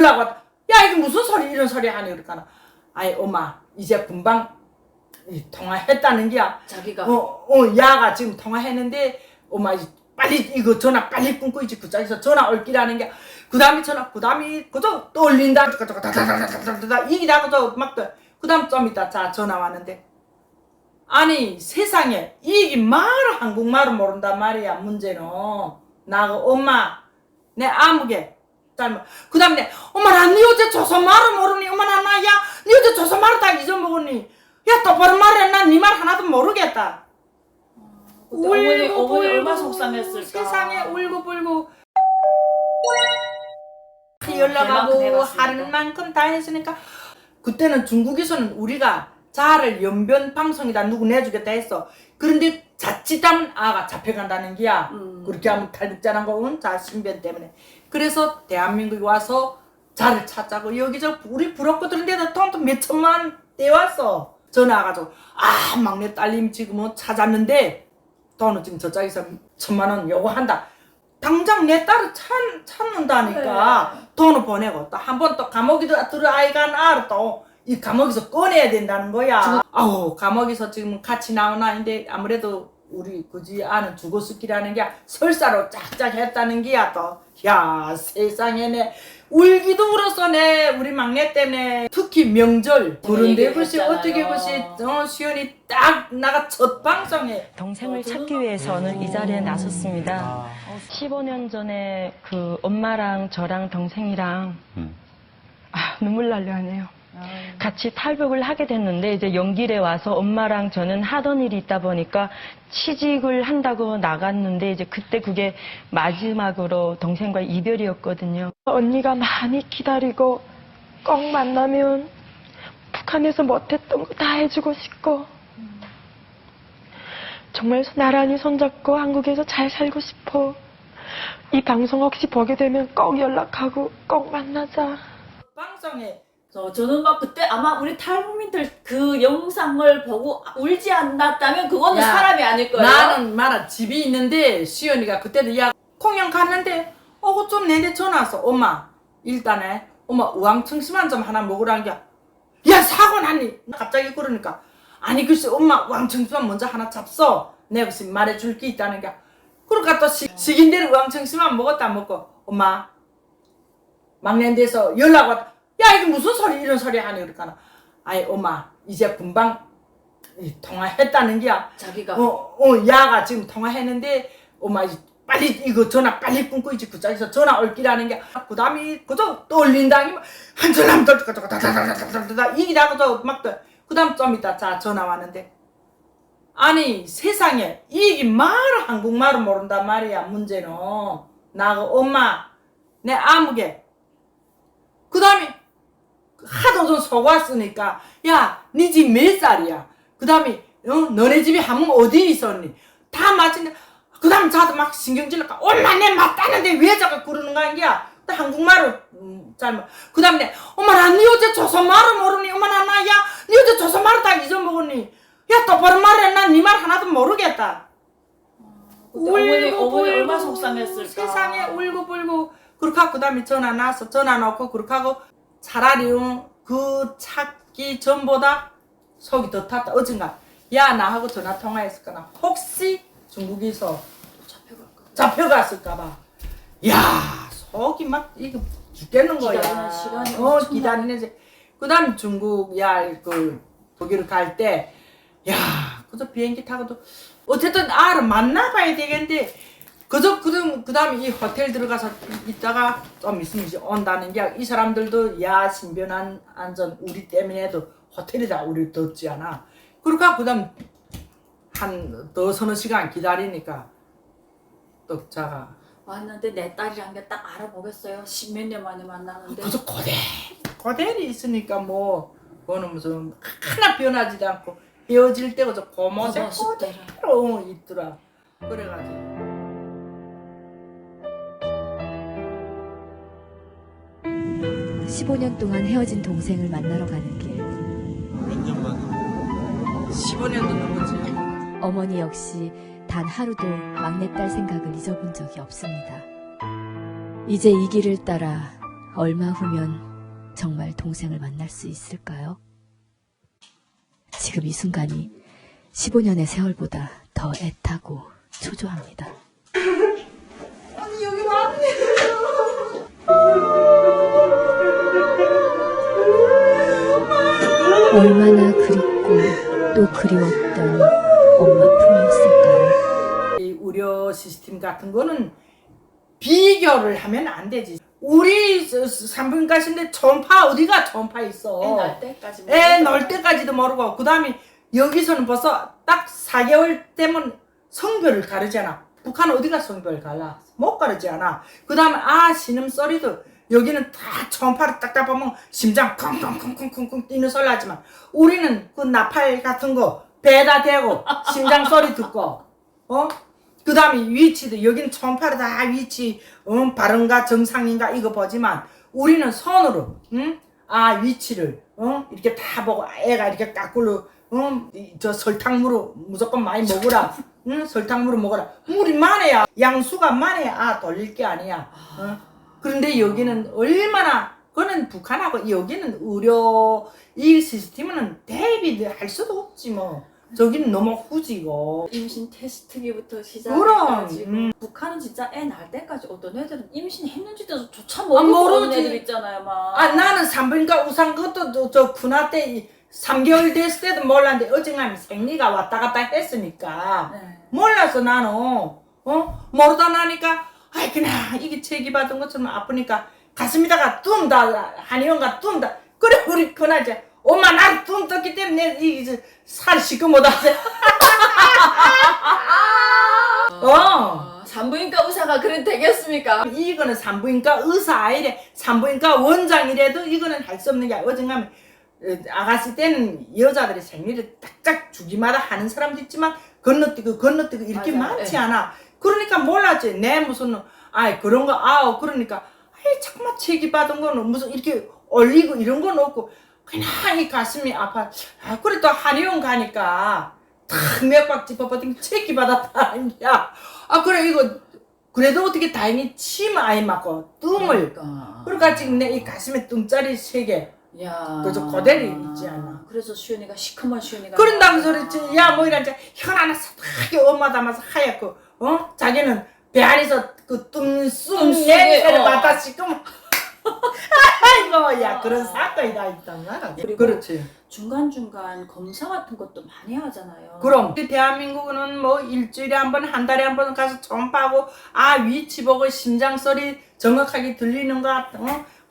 연락 왔다. 야 이게 무슨 소리 이런 소리 하니 그러니까 아이 엄마 이제 금방 통화했다는 게야. 자기가 야가 지금 통화했는데 엄마 빨리 이거 전화 빨리 끊고 이제 그 자리에서 전화 올 기라는 게 그다음에 전화 그다음에 그저 또 올린다 이기다가 그다음 좀 이따 자 전화 왔는데 아니 세상에 이게 말을 한국말을 모른단 말이야. 문제는 나 엄마 내 아무개 그 다음에 엄마 나 니 어제 조선말을 모르니 엄마 나야 니 어제 조선말을 다 잊어먹었니 야 똑바로 말해 난 니 말 하나도 모르겠다. 어머니 얼마나 속상했을까. 세상에 울고불고 연락하고 하는 만큼 다 했으니까 그때는 중국에서는 우리가 자를 연변 방송이다 누구 내주겠다 했어. 그런데 자칫하면 아가 잡혀간다는 게야. 그렇게 하면 탈북자란 거는 자 신변 때문에. 그래서 대한민국에 와서 자를 찾자고 여기저기 우리 부럽거든 데다 통통 몇 천만 떼왔어. 전화 와가지고 아 막내 딸님 지금은 찾았는데 돈은 지금 저쪽에서 1,000,000원 요구한다. 당장 내 딸을 찾는다니까. 네. 돈을 보내고 또 한 번 또 감옥에도 들어아이가 나를 또 이 감옥에서 꺼내야 된다는 거야. 아우 감옥에서 지금 같이 나온 아인데 아무래도 우리 그지 아는 죽었을기라는 게 설사로 짝짝 했다는 게야 또. 야 세상에네 울기도 울었어 내 우리 막내 때문에. 특히 명절 그런데 글쎄 어떻게 글쎄 수연이 딱 나가 첫 방송에 동생을 찾기 위해서는 이 자리에 나섰습니다. 15년 전에 그 엄마랑 저랑 동생이랑 눈물 나려 하네요. 같이 탈북을 하게 됐는데 이제 연길에 와서 엄마랑 저는 하던 일이 있다 보니까 취직을 한다고 나갔는데 이제 그때 그게 마지막으로 동생과 이별이었거든요. 언니가 많이 기다리고 꼭 만나면 북한에서 못했던 거 다 해주고 싶고 정말 나란히 손잡고 한국에서 잘 살고 싶어. 이 방송 혹시 보게 되면 꼭 연락하고 꼭 만나자. 방송에 저는 막 그때 아마 우리 탈북민들 그 영상을 보고 울지 않았다면 그거는 사람이 아닐 거예요. 나는 말아 집이 있는데 시연이가 그때도 야 공연 갔는데 좀 내내 전화 왔어. 엄마 일단에 엄마 우황청심환 좀 하나 먹으라는 게 야 사고 났니? 갑자기 그러니까 아니 글쎄 엄마 우황청심환 먼저 하나 잡숴 내가 글쎄 말해줄 게 있다는 게 그러니까 또 식인대로 우황청심환 먹었다 먹고 엄마 막내인데서 연락 왔다. 야 이게 무슨 소리 이런 소리 하니 그러니까 아이 엄마 이제 금방 통화했다는 게야. 자기가 야가 지금 통화했는데 엄마 빨리 이거 전화 빨리 끊고 이제 그 자리에서 전화 올 기라는 게 그다음에 그저 또 올린다니 한 줄람 다다다다다다다 이기다가 그다음 좀 이따 자 전화 왔는데 아니 세상에 이게 말을 한국말을 모른단 말이야. 문제는 나 엄마 내 아무개 그다음에 하도 좀 속았으니까 야 니 집 몇 살이야? 그 다음에 너네 집에 한번 어디 있었니? 다 맞는데 그 다음에 자도 막 신경질러가 엄마 내 맞다는데 왜 자꾸 그러는 거야 이게야. 또 한국말을 잘못 그 다음에 엄마 나 니 어제 조선말을 모르니? 엄마 나야 니 어제 조선말을 다 잊어먹었니? 야 똑바로 말해 난 니 말 하나도 모르겠다. 어머니 얼마나 속상했을까. 세상에 울고불고 그렇게 하고 그 다음에 전화 나서 전화 놓고 그렇게 하고 차라리 그 찾기 전보다 속이 더 탔다. 어젠가 야 나하고 전화 통화했을까나 혹시 중국에서 잡혀갔을까봐 야 속이 막 이거 죽겠는 거야. 기다리는 시간이 기다리는 그 다음 중국 그 독일 갈 때 야 그저 비행기 타고도 어쨌든 알을 만나봐야 되겠는데 그 다음에 이 호텔 들어가서 있다가 좀 있으면 이제 온다는 게 이 사람들도 야 신변 안전 우리 때문에도 호텔이다 우리 뒀지 않아. 그러니까 그 다음 한 더 서너 시간 기다리니까 떡자가 왔는데 내 딸이란 게 딱 알아보겠어요. 십몇 년 만에 만나는데 그저 고대리 있으니까 뭐 그거는 무슨 하나 변하지도 않고 헤어질 때 그저 고모색 그대로 있더라. 그래가지고 15년 동안 헤어진 동생을 만나러 가는 길. 몇 년 만에? 15년도 넘었지. 어머니 역시 단 하루도 막내딸 생각을 잊어본 적이 없습니다. 이제 이 길을 따라 얼마 후면 정말 동생을 만날 수 있을까요? 지금 이 순간이 15년의 세월보다 더 애타고 초조합니다. 얼마나 그립고 또 그리웠던 엄마 품이었을까요? 이 의료 시스템 같은 거는 비교를 하면 안 되지. 우리 산부인과신데 전파 어디가 전파 있어. 애 낳을 때까지. 애 낳을 때까지도 모르고 그 다음에 여기서는 벌써 딱 4개월 되면 성별을 가르잖아. 북한 어디가 성별 갈라? 못 가르지 않아. 그 다음에 신음소리도 여기는 다 전파를 딱 잡으면 심장 쿵쿵쿵쿵쿵쿵 뛰는 소리 나지만 우리는 그 나팔 같은 거 배에다 대고 심장 소리 듣고 그 다음에 위치도 여기는 전파를 다 위치 바른가 정상인가 이거 보지만 우리는 손으로 위치를 이렇게 다 보고 애가 이렇게 까꿀로 저 설탕물을 무조건 많이 먹으라. 설탕물을 먹어라. 물이 많아야 양수가 많아야 돌릴 게 아니야. 그런데 여기는 얼마나 그거는 북한하고 여기는 의료 이 시스템은 대비할 수도 없지 뭐. 저기는 너무 후지고. 임신 테스트기부터 그럼, 시작해가지고 북한은 진짜 애 낳을 때까지 어떤 애들은 임신했는지도 조차 모르지. 모르는 애들 있잖아요, 막. 나는 산부인과 우선 그것도 저 군화 때 3개월 됐을 때도 몰랐는데 어젯밤에 생리가 왔다 갔다 했으니까 네. 몰랐어 나는. 모르다 나니까 그냥 이게 체기받은 것처럼 아프니까 가슴에다가 뚱다 한의원가 뚱다. 그래 우리 그날 엄마 나 뚱 떴기 때문에 이게 살 시커멓다. 산부인과 의사가 그래 되겠습니까? 이거는 산부인과 의사 아니래. 산부인과 원장이래도 이거는 할 수 없는 게 어젠가면 아가씨 때는 여자들이 생리를 딱딱 주기마다 하는 사람도 있지만 건너뛰고 이렇게 맞아요. 많지 네. 않아. 그러니까 몰랐지. 내 무슨 그런 거 그러니까 잠깐만 체기 받은 거는 무슨 이렇게 올리고 이런 건 없고 그냥 이 가슴이 아파. 그래 또 한의원 가니까 탁 맥박 짚어버리니 체기 받았다. 야, 그래 이거 그래도 어떻게 다행히 침 아이 맞고 뜸을. 그러니까 지금 내 이 가슴에 뜸짜리 3개. 야, 그저 그대로 있지 않아. 그래서 시은이가 시커먼 시은이가 그런다고 소리지. 야, 뭐 이런 현 하나 사하게 엄마 담아서 하얗고, 자기는 배 안에서 그 뜸 냄새를 맡아 시커먼. 아이고, 야, 그런 사건이 다 있단 말이야. 그리고 그렇지. 중간중간 검사 같은 것도 많이 하잖아요. 그럼 대한민국은 뭐 일주일에 한 번, 한 달에 한 번 가서 전파하고 위치 보고 심장 소리 정확하게 들리는 것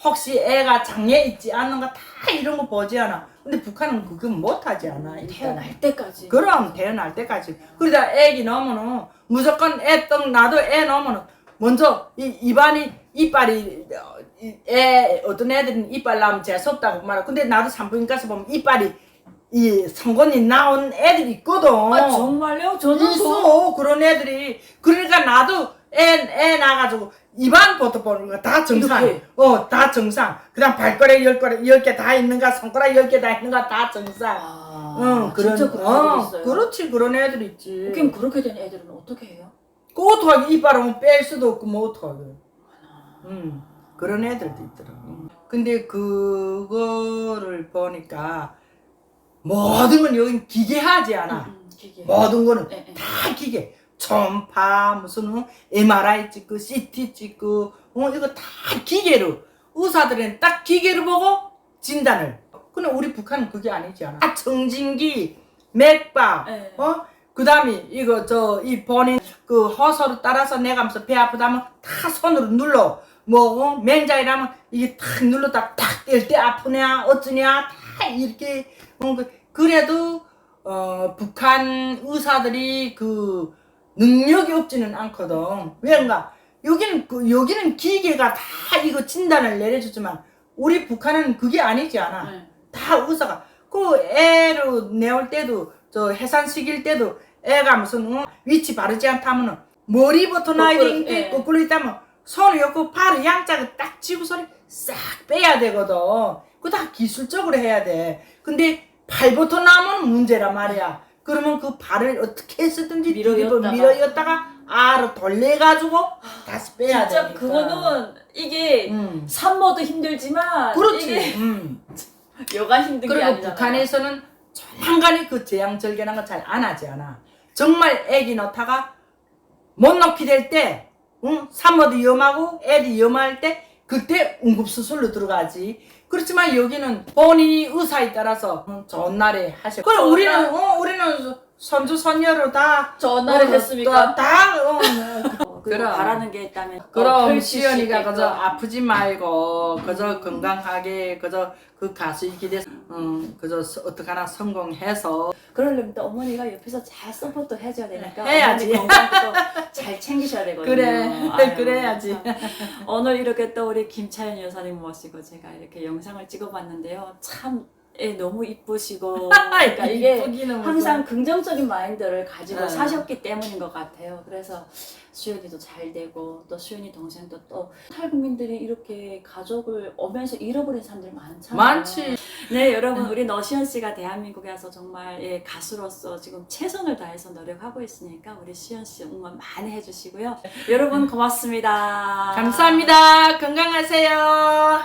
혹시 애가 장애 있지 않는가 다 이런 거 보지 않아. 근데 북한은 그거 못하지 않아. 태어날 때까지. 그럼 태어날 때까지. 그러다 애기 넣으면은 무조건 애떡 나도 애 넣으면은 먼저 이빨이 어떤 애들은 이빨 나오면 재수없다고 말해. 근데 나도 산부인과에서 보면 이빨이 성건이 나온 애들이 있거든. 정말요? 저는 있어 그런 애들이. 그러니까 나도 애 나가지고 입안부터 보는 거 다 정상. 이렇게? 다 정상. 그다음 발가락 10개 다 있는가, 손가락 10개 다 있는가 다 정상. 진짜 그런 애들 있어요. 그렇지, 그런 애들 있지. 그럼 그렇게 된 애들은 어떻게 해요? 그 어떡하게 이빨은 뺄 수도 없고 뭐 어떡하게. 그런 애들도 있더라고. 근데 그거를 보니까 모든 건 여긴 기계하지 않아. 기계. 모든 거는 네, 네. 다 기계. 초음파 무슨 MRI 찍고 CT 찍고 이거 다 기계로. 의사들은 딱 기계로 보고 진단을. 근데 우리 북한은 그게 아니지 않아. 청진기, 맥박, 네. 그 다음에 이거 이 본인 그 허소를 따라서 내가면서 배 아프다면 다 손으로 눌러. 맹장이라면 이게 탁 눌렀다 탁 뗄 때 아프냐 어쩌냐 다 이렇게. 그래도 북한 의사들이 그 능력이 없지는 않거든. 왜인가? 여기는 기계가 다 이거 진단을 내려주지만 우리 북한은 그게 아니지 않아. 네. 다 의사가 그 애로 내올 때도 해산시킬 때도 애가 무슨 위치 바르지 않다면 머리부터 나이게 예. 거꾸로 있다면 손을 엮고 팔을 양짝을 딱 쥐고 소리 싹 빼야 되거든. 그거 다 기술적으로 해야 돼. 근데 팔부터 나면 문제란 말이야. 그러면 그 발을 어떻게 해서든지 밀어였다가 알을 돌려가지고 다시 빼야 진짜 되니까. 그거는 이게 산모도 힘들지만 그렇지. 이게 여간 힘든 게 그리고 아니잖아요. 북한에서는 조만간에 그 제왕절개라는 거 잘 안 하지 않아. 정말 애기 넣다가 못 넣게 될 때, 산모도 위험하고 애도 위험할 때 그때 응급수술로 들어가지. 그렇지만 여기는 본인이 의사에 따라서 좋은 날에 하셔. 그래 우리는 손주 손녀로 다 좋은 날에 했습니까? 그럼 바라는 게 있다면 그럼 시연이가 그저 아프지 말고 그저 건강하게 그저 그 가수의 길에 그저 어떡하나 성공해서 그러려면 또 어머니가 옆에서 잘 서포트 해줘야 되니까 해야지. 어머니 건강도 잘 챙기셔야 되거든요. 그래 아유, 그래야지. 참. 오늘 이렇게 또 우리 김차연 여사님 모시고 제가 이렇게 영상을 찍어봤는데요. 참 너무 이쁘시고 그러니까 이게 이쁘기는 항상 긍정적인 마인드를 가지고 네. 사셨기 때문인 것 같아요. 그래서 수연이도 잘 되고 또 수연이 동생도 또 탈북민들이 이렇게 가족을 오면서 잃어버린 사람들 많잖아요. 많지. 네, 여러분 우리 너시연 씨가 대한민국에 와서 정말 가수로서 지금 최선을 다해서 노력하고 있으니까 우리 시연 씨 응원 많이 해주시고요. 여러분 고맙습니다. 감사합니다. 건강하세요.